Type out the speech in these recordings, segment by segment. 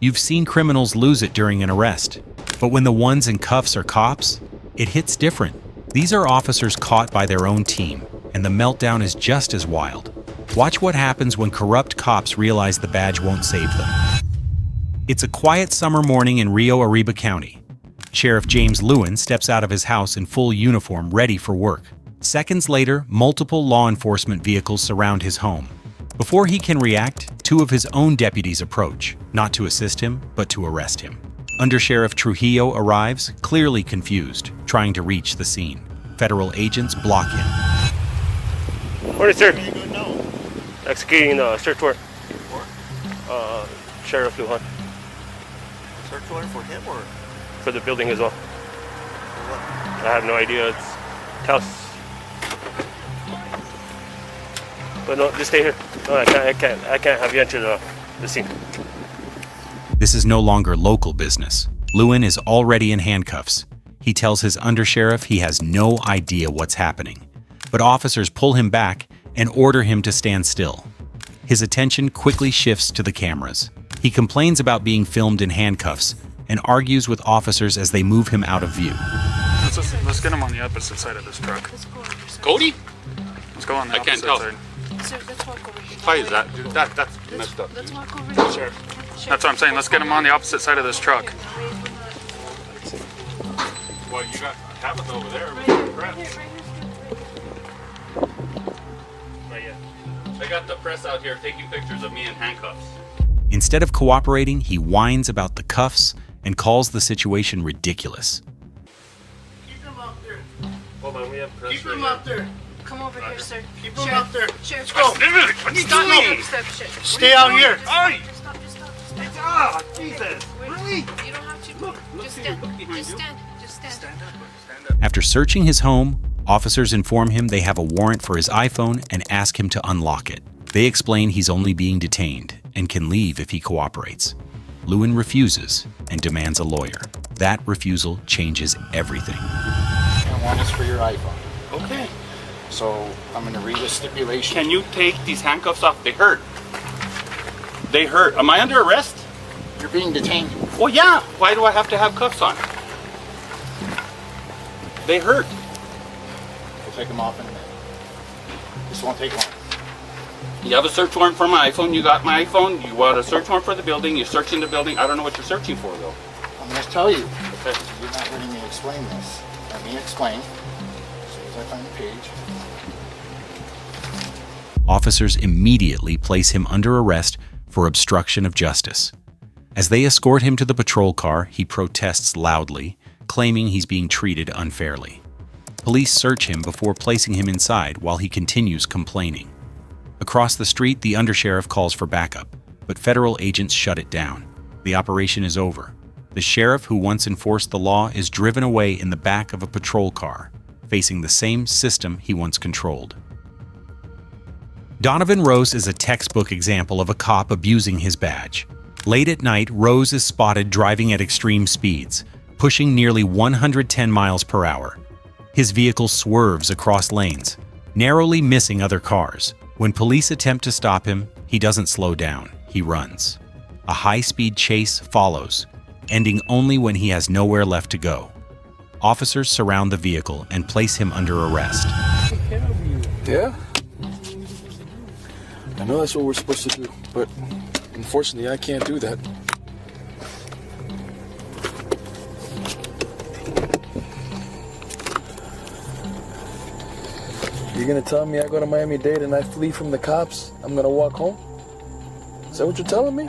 You've seen criminals lose it during an arrest, but when the ones in cuffs are cops, it hits different. These are officers caught by their own team, and the meltdown is just as wild. Watch what happens when corrupt cops realize the badge won't save them. It's a quiet summer morning in Rio Arriba County. Sheriff James Lewin steps out of his house in full uniform, ready for work. Seconds later, multiple law enforcement vehicles surround his home. Before he can react, two of his own deputies approach, not to assist him, but to arrest him. Undersheriff Trujillo arrives, clearly confused, trying to reach the scene. Federal agents block him. Morning, sir. Executing search warrant. Sheriff Lujan. Search warrant for him or? For the building as well. For what? I have no idea. It's house. But no, just stay here. No, I can't have you enter the scene. This is no longer local business. Lewin is already in handcuffs. He tells his undersheriff he has no idea what's happening. But officers pull him back and order him to stand still. His attention quickly shifts to the cameras. He complains about being filmed in handcuffs and argues with officers as they move him out of view. Let's get him on the opposite side of this truck. Cody? Let's go on the I can't opposite tell. side. Sir, let's walk over here. Why is that, dude? That's messed up. Let's Dude. walk over here. Sheriff. That's what I'm saying. Let's get him on the opposite side of this truck. Well, you got Tabitha over there. They got the press out here taking pictures of me in handcuffs. Instead of cooperating, he whines about the cuffs and calls the situation ridiculous. Keep him out there. Hold on, we have press. Keep him out there. Come over here, sir. Keep him out there. Sheriff, Let's go. What are you stop. doing? Stop. Stay out here. Just stop. Ah, Jesus. Really? You don't have to. Just stand. Just stand. After searching his home, officers inform him they have a warrant for his iPhone and ask him to unlock it. They explain he's only being detained and can leave if he cooperates. Lewin refuses and demands a lawyer. That refusal changes everything. I want this for your iPhone. Okay. So I'm going to read a stipulation. Can you take these handcuffs off? They hurt. They hurt. Am I under arrest? You're being detained. Well, yeah. Why do I have to have cuffs on? They hurt. We'll take them off in a minute. This won't take long. You have a search warrant for my iPhone. You got my iPhone. You want a search warrant for the building. You're searching the building. I don't know what you're searching for, though. I'm going to tell you. Okay. You're not letting me explain this. Let me explain. As soon as I find the page. Officers immediately place him under arrest for obstruction of justice. As they escort him to the patrol car, he protests loudly, claiming he's being treated unfairly. Police search him before placing him inside while he continues complaining. Across the street, the undersheriff calls for backup, but federal agents shut it down. The operation is over. The sheriff who once enforced the law is driven away in the back of a patrol car, facing the same system he once controlled. Donovan Rose is a textbook example of a cop abusing his badge. Late at night, Rose is spotted driving at extreme speeds, pushing nearly 110 miles per hour. His vehicle swerves across lanes, narrowly missing other cars. When police attempt to stop him, he doesn't slow down, he runs. A high-speed chase follows, ending only when he has nowhere left to go. Officers surround the vehicle and place him under arrest. Yeah? I know that's what we're supposed to do, but unfortunately I can't do that. You're gonna tell me I go to Miami-Dade and I flee from the cops? I'm gonna walk home? Is that what you're telling me?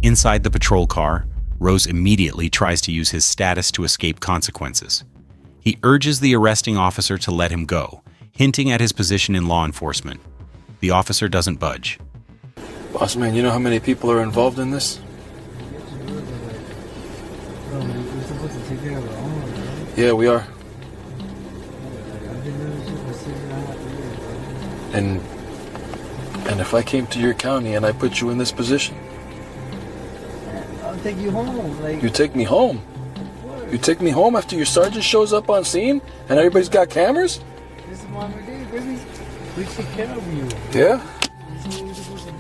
Inside the patrol car, Rose immediately tries to use his status to escape consequences. He urges the arresting officer to let him go, hinting at his position in law enforcement. The officer doesn't budge. Boss man, you know how many people are involved in this? Yeah, we are. And if I came to your county and I put you in this position, I'll take you home. Like, you take me home. You take me home after your sergeant shows up on scene and everybody's got cameras? this is Miami Dade, baby. We take care of you. Yeah? This is what we're supposed to do.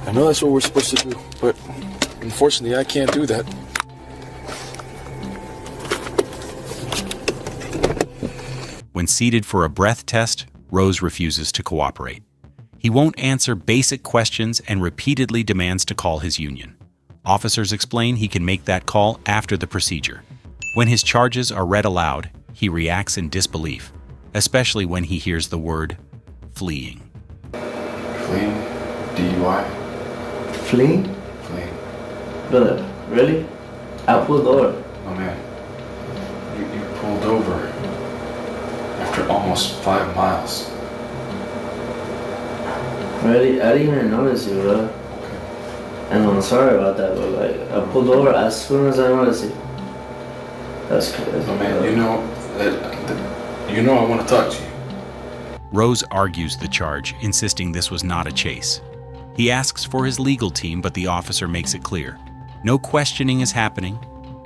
I know that's what we're supposed to do, but Unfortunately, I can't do that. When seated for a breath test, Rose refuses to cooperate. He won't answer basic questions and repeatedly demands to call his union. Officers explain he can make that call after the procedure. When his charges are read aloud, he reacts in disbelief, especially when he hears the word fleeing. Fleeing? DUI? Fleeing? Fleeing. Brother, really? I pulled over. Oh man, you pulled over after almost 5 miles. Really? I didn't even notice you, bro. And I'm sorry about that, but like, I pulled over as soon as I noticed you. That's crazy. Oh man, you know I want to talk to you. Rose argues the charge, insisting this was not a chase. He asks for his legal team, but the officer makes it clear. No questioning is happening,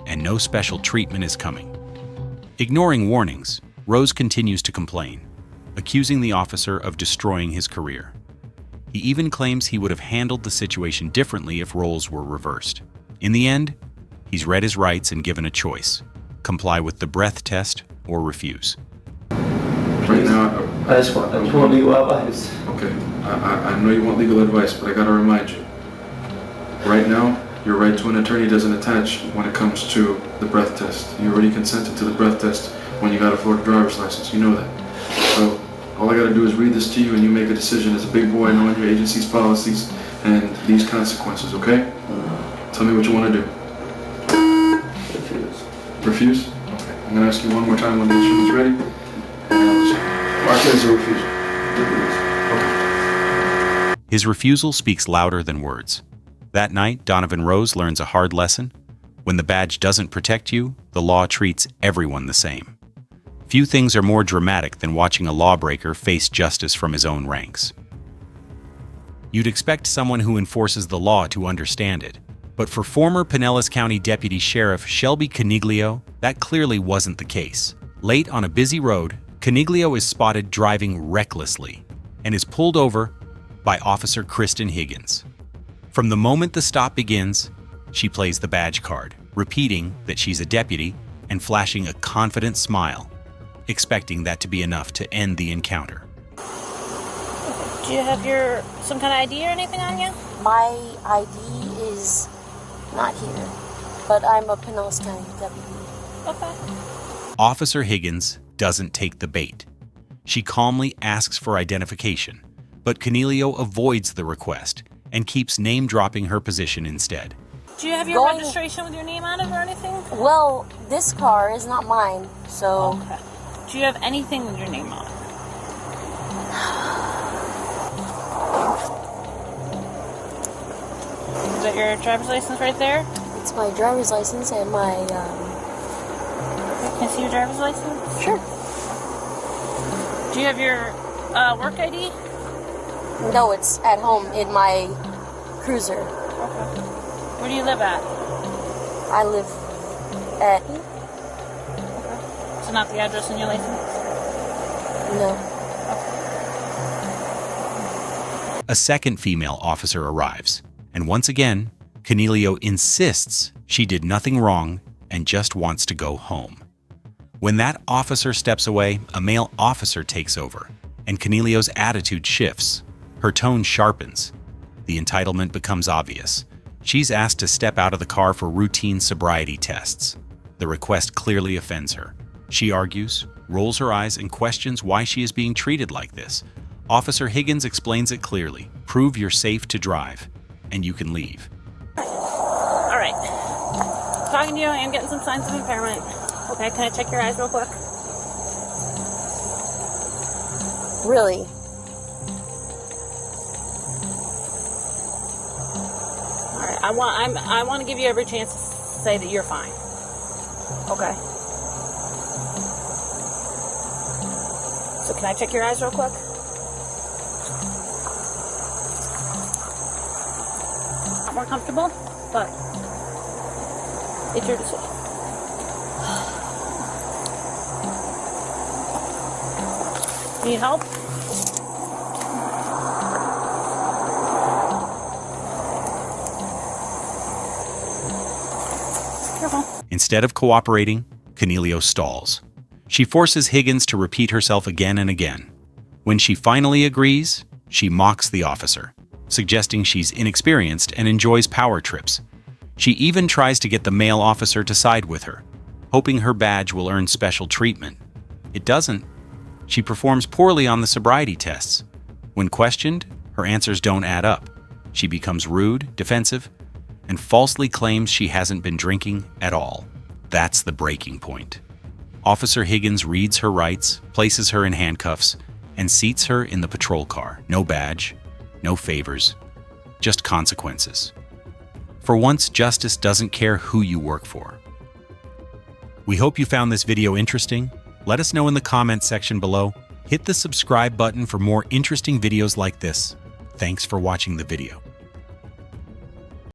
and no special treatment is coming. Ignoring warnings, Rose continues to complain, accusing the officer of destroying his career. He even claims he would have handled the situation differently if roles were reversed. In the end, he's read his rights and given a choice: comply with the breath test or refuse. Right now, I just want legal advice. okay, I know you want legal advice, but I gotta remind you. Right now, your right to an attorney doesn't attach when it comes to the breath test. You already consented to the breath test when you got a Florida driver's license. You know that. So all I gotta do is read this to you and you make a decision as a big boy knowing your agency's policies and these consequences, okay? Tell me what you want to do. Refuse. Refuse? Okay. I'm gonna ask you one more time when the instrument's ready. Mark it as a refusal. Okay. His refusal speaks louder than words. That night, Donovan Rose learns a hard lesson. When the badge doesn't protect you, the law treats everyone the same. Few things are more dramatic than watching a lawbreaker face justice from his own ranks. You'd expect someone who enforces the law to understand it, but for former Pinellas County Deputy Sheriff Shelby Caniglio, that clearly wasn't the case. Late on a busy road, Caniglio is spotted driving recklessly and is pulled over by Officer Kristen Higgins. From the moment the stop begins, she plays the badge card, repeating that she's a deputy and flashing a confident smile, expecting that to be enough to end the encounter. Do you have some kind of ID or anything on you? My ID is not here, but I'm a Pinellas County deputy. Okay. Officer Higgins doesn't take the bait. She calmly asks for identification, but Caniglio avoids the request and keeps name-dropping her position instead. Do you have your registration with your name on it or anything? Well, this car is not mine, so... Okay. Do you have anything with your name on it? Is that your driver's license right there? It's my driver's license and my, Can I see your driver's license? Sure. Do you have your work ID? No, it's at home in my cruiser. Okay. Where do you live at? I live at... Okay. So not the address in your license? No. A second female officer arrives, and once again, Caniglio insists she did nothing wrong and just wants to go home. When that officer steps away, a male officer takes over, and Caniglio's attitude shifts. Her tone sharpens. The entitlement becomes obvious. She's asked to step out of the car for routine sobriety tests. The request clearly offends her. She argues, rolls her eyes, and questions why she is being treated like this. Officer Higgins explains it clearly. Prove you're safe to drive, and you can leave. All right. Talking to you, I am getting some signs of impairment. Okay, can I check your eyes real quick? Really? All right. I want to give you every chance to say that you're fine. Okay. So can I check your eyes real quick? Not more comfortable, but it's your decision. Need help? Careful. Instead of cooperating, Cornelio stalls. She forces Higgins to repeat herself again and again. When she finally agrees, she mocks the officer, suggesting she's inexperienced and enjoys power trips. She even tries to get the male officer to side with her, hoping her badge will earn special treatment. It doesn't. She performs poorly on the sobriety tests. When questioned, her answers don't add up. She becomes rude, defensive, and falsely claims she hasn't been drinking at all. That's the breaking point. Officer Higgins reads her rights, places her in handcuffs, and seats her in the patrol car. No badge, no favors, just consequences. For once, justice doesn't care who you work for. We hope you found this video interesting. Let us know in the comments section below. Hit the subscribe button for more interesting videos like this. Thanks for watching the video.